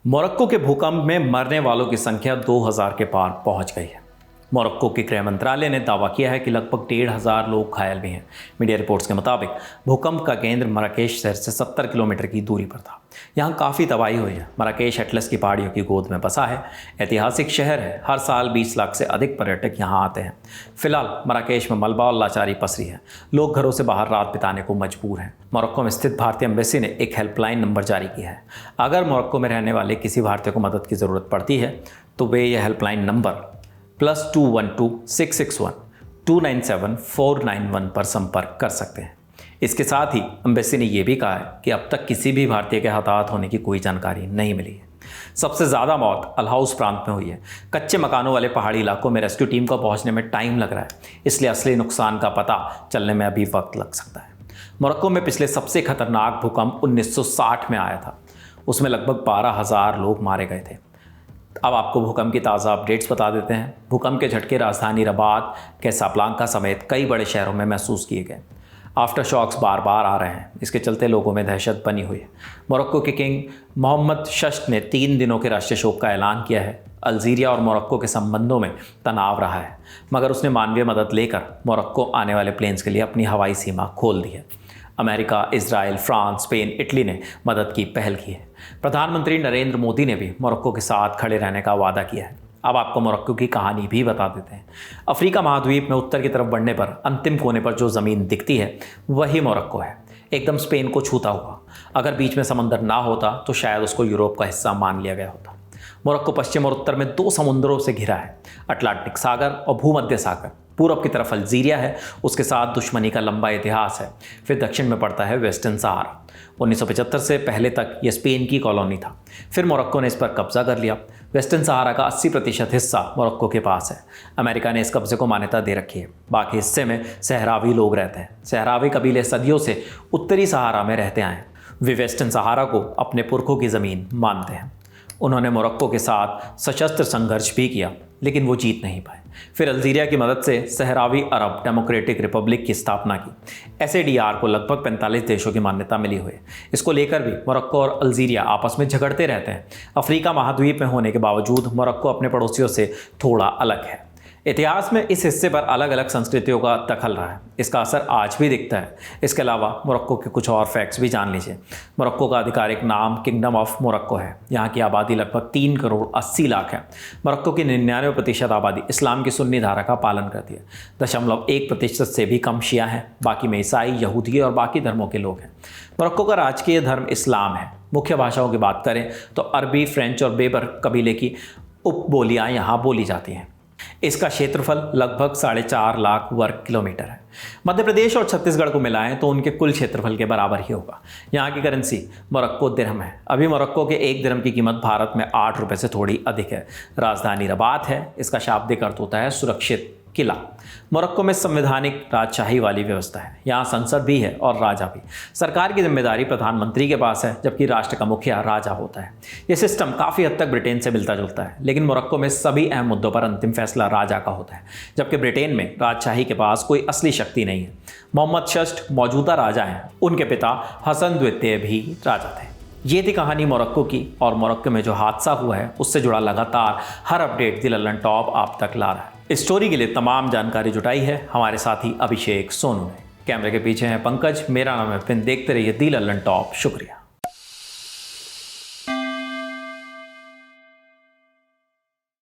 Morocco के भूकंप में मरने वालों की संख्या 2000 के पार पहुंच गई है। मोरक्को के गृह मंत्रालय ने दावा किया है कि लगभग 1500 लोग घायल भी हैं। मीडिया रिपोर्ट्स के मुताबिक भूकंप का केंद्र मराकेश शहर से 70 किलोमीटर की दूरी पर था। यहाँ काफ़ी तबाही हुई है। मराकेश एटलस की पहाड़ियों की गोद में बसा है, ऐतिहासिक शहर है। हर साल 20 लाख से अधिक पर्यटक यहाँ आते हैं। फिलहाल मराकेश में मलबा और लाचारी पसरी है। लोग घरों से बाहर रात बिताने को मजबूर हैं। मोरक्को में स्थित भारतीय एम्बेसी ने एक हेल्पलाइन नंबर जारी किया है। अगर मोरक्को में रहने वाले किसी भारतीय को मदद की ज़रूरत पड़ती है तो वे यह हेल्पलाइन नंबर +212 661 297 491 पर संपर्क कर सकते हैं। इसके साथ ही एम्बेसी ने यह भी कहा है कि अब तक किसी भी भारतीय के हताहत होने की कोई जानकारी नहीं मिली है। सबसे ज़्यादा मौत अल हाउस प्रांत में हुई है। कच्चे मकानों वाले पहाड़ी इलाकों में रेस्क्यू टीम को पहुंचने में टाइम लग रहा है, इसलिए असली नुकसान का पता चलने में अभी वक्त लग सकता है। मोरक्को में पिछले सबसे खतरनाक भूकंप 1960 में आया था। उसमें लगभग 12,000 लोग मारे गए थे। अब आपको भूकंप की ताज़ा अपडेट्स बता देते हैं। भूकंप के झटके राजधानी रबात, कैसाब्लांका समेत कई बड़े शहरों में महसूस किए गए। आफ्टर शॉक्स बार बार आ रहे हैं, इसके चलते लोगों में दहशत बनी हुई है। मोरक्को के किंग मोहम्मद VI ने 3 दिनों के राष्ट्रीय शोक का ऐलान किया है। अल्जीरिया और मोरक्को के संबंधों में तनाव रहा है, मगर उसने मानवीय मदद लेकर मोरक्को आने वाले प्लेन्स के लिए अपनी हवाई सीमा खोल दी है। America, Israel, France, Spain, Italy ने मदद की पहल की है। प्रधानमंत्री नरेंद्र मोदी ने भी मोरक्को के साथ खड़े रहने का वादा किया है। अब आपको मोरक्को की कहानी भी बता देते हैं। अफ्रीका महाद्वीप में उत्तर की तरफ बढ़ने पर अंतिम कोने पर जो ज़मीन दिखती है वही मोरक्को है, एकदम स्पेन को छूता हुआ। अगर बीच में समंदर ना होता तो शायद उसको यूरोप का हिस्सा मान लिया गया होता। मोरक्को पश्चिम और उत्तर में 2 समुद्रों से घिरा है, अटलांटिक सागर और भूमध्य सागर। पूरब की तरफ अल्जीरिया है, उसके साथ दुश्मनी का लंबा इतिहास है। फिर दक्षिण में पड़ता है वेस्टर्न सहारा। 1975 से पहले तक यह स्पेन की कॉलोनी था। फिर मोरक्को ने इस पर कब्जा कर लिया। वेस्टर्न सहारा का 80% हिस्सा मोरक्को के पास है। अमेरिका ने इस कब्जे को मान्यता दे रखी है। बाकी हिस्से में सहरावी लोग रहते हैं। सहरावी कबीले सदियों से उत्तरी सहारा में रहते आए हैं। वे वेस्टर्न सहारा को अपने पुरखों की ज़मीन मानते हैं। उन्होंने मोरक्को के साथ सशस्त्र संघर्ष भी किया, लेकिन वो जीत नहीं पाए। फिर अल्जीरिया की मदद से सहरावी अरब डेमोक्रेटिक रिपब्लिक की स्थापना की। SADR को लगभग 45 देशों की मान्यता मिली हुई है। इसको लेकर भी मोरक्को और अल्जीरिया आपस में झगड़ते रहते हैं। अफ्रीका महाद्वीप में होने के बावजूद मोरक्को अपने पड़ोसियों से थोड़ा अलग है। इतिहास में इस हिस्से पर अलग अलग संस्कृतियों का दखल रहा है। इसका असर आज भी दिखता है। इसके अलावा मोरक्को के कुछ और फैक्ट्स भी जान लीजिए। मोरक्को का आधिकारिक नाम किंगडम ऑफ मोरक्को है। यहाँ की आबादी लगभग 3 करोड़ 80 लाख है। मोरक्को की 99% आबादी इस्लाम की सुन्नी धारा का पालन करती है। 0.1% से भी कम शिया हैं। बाकी में ईसाई, यहूदी और बाकी धर्मों के लोग हैं। मोरक्को का राजकीय धर्म इस्लाम है। मुख्य भाषाओं की बात करें तो अरबी, फ्रेंच और बेबर कबीले की उपबोलियाँ यहाँ बोली जाती हैं। इसका क्षेत्रफल लगभग 4.5 लाख वर्ग किलोमीटर है। मध्य प्रदेश और छत्तीसगढ़ को मिलाएं तो उनके कुल क्षेत्रफल के बराबर ही होगा। यहाँ की करेंसी मोरक्को दिरहम है। अभी मोरक्को के 1 दिरहम की कीमत भारत में 8 रुपये से थोड़ी अधिक है। राजधानी रबात है। इसका शाब्दिक अर्थ होता है सुरक्षित किला। मोरक्को में संवैधानिक राजशाही वाली व्यवस्था है। यहाँ संसद भी है और राजा भी। सरकार की जिम्मेदारी प्रधानमंत्री के पास है, जबकि राष्ट्र का मुखिया राजा होता है। ये सिस्टम काफ़ी हद तक ब्रिटेन से मिलता जुलता है, लेकिन मोरक्को में सभी अहम मुद्दों पर अंतिम फैसला राजा का होता है, जबकि ब्रिटेन में राजशाही के पास कोई असली शक्ति नहीं है। मोहम्मद VI मौजूदा राजा हैं। उनके पिता हसन द्वितीय भी राजा थे। ये थी कहानी मोरक्को की, और मोरक्को में जो हादसा हुआ है उससे जुड़ा लगातार हर अपडेट दिल लल्लन टॉप आप तक ला रहा है। इस स्टोरी के लिए तमाम जानकारी जुटाई है हमारे साथी अभिषेक सोनू ने। कैमरे के पीछे हैं पंकज। मेरा नाम है पिन। देखते रहिए दिल लल्लन टॉप। शुक्रिया।